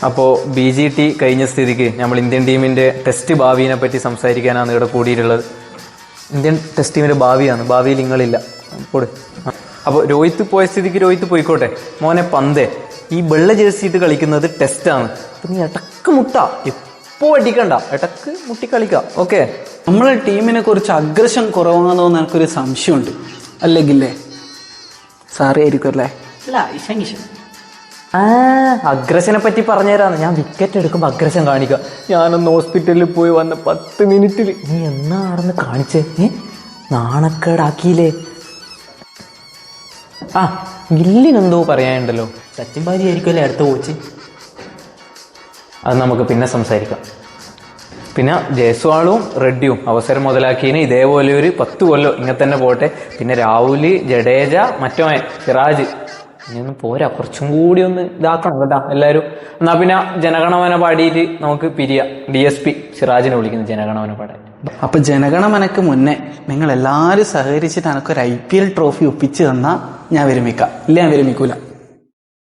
അപ്പോൾ BGT കഴിഞ്ഞ സ്ഥിതിക്ക് നമ്മൾ ഇന്ത്യൻ ടീമിന്റെ ടെസ്റ്റ് ഭാവിയെ പറ്റി സംസാരിക്കാനാണ് ഇവിടെ കൂടിയിട്ടുള്ളത്. ഇന്ത്യൻ ടെസ്റ്റ് ടീമിന്റെ ഭാവിയാണ്, ഭാവിയിൽ നിങ്ങളില്ല. അപ്പോൾ രോഹിത് പോയ സ്ഥിതിക്ക് രോഹിത് പോയിക്കോട്ടെ. മോനെ പന്തേ, ഈ വെള്ള ജേഴ്സി ഇട്ട് കളിക്കുന്നത് ടെസ്റ്റാണ്. നീ ഇടക്ക് മുട്ട, എപ്പോ അടിക്കണ്ട, ഇടക്ക് മുട്ടി കളിക്കാം. ഓക്കെ, നമ്മളെ ടീമിനെ കുറിച്ച് അഗ്രഷൻ കുറവാണെന്നോ എനിക്കൊരു സംശയമുണ്ട്. അല്ലെങ്കിലേ സാറി ആയിരിക്കും അല്ലേ? അഗ്രഷനെ പറ്റി പറഞ്ഞുതരാന്ന്. ഞാൻ വിക്കറ്റ് എടുക്കുമ്പോൾ അഗ്രഷൻ കാണിക്കുക. ഞാനൊന്ന് ഹോസ്പിറ്റലിൽ പോയി വന്ന 10 മിനിറ്റിൽ നീ എന്നാണെന്ന് കാണിച്ചേ? നാണക്കേടാക്കിയില്ലേ? ഗില്ലിനെന്തോ പറയാനുണ്ടല്ലോ. സച്ചിൻ ബാജി ആയിരിക്കുമല്ലേ അടുത്ത കോച്ച്? അത് നമുക്ക് പിന്നെ സംസാരിക്കാം. പിന്നെ ജയ്സ്വാളും റെഡ്ഡിയും അവസരം മുതലാക്കിയതിന് ഇതേപോലെ ഒരു 10 കൊല്ലം ഇങ്ങനെ തന്നെ പോട്ടെ. പിന്നെ രാഹുൽ, ജഡേജ, മറ്റോൻ സിറാജ്, ഇനിയൊന്നും പോരാ, കുറച്ചും കൂടി ഒന്ന് ഇതാക്കണം കേട്ടാ എല്ലാവരും. എന്നാ പിന്നെ ജനഗണമന പാടിയിട്ട് നമുക്ക് പിരിയാം. DSP സിറാജിനെ വിളിക്കുന്നു ജനഗണമന പാടാൻ. അപ്പൊ ജനഗണമനക്ക് മുന്നേ നിങ്ങൾ എല്ലാവരും സഹകരിച്ചിട്ട് എനിക്കൊരു IPL ട്രോഫി ഒപ്പിച്ച് തന്നാൽ ഞാൻ വിരമിക്കാം. ഇല്ല, ഞാൻ വിരമിക്കൂല.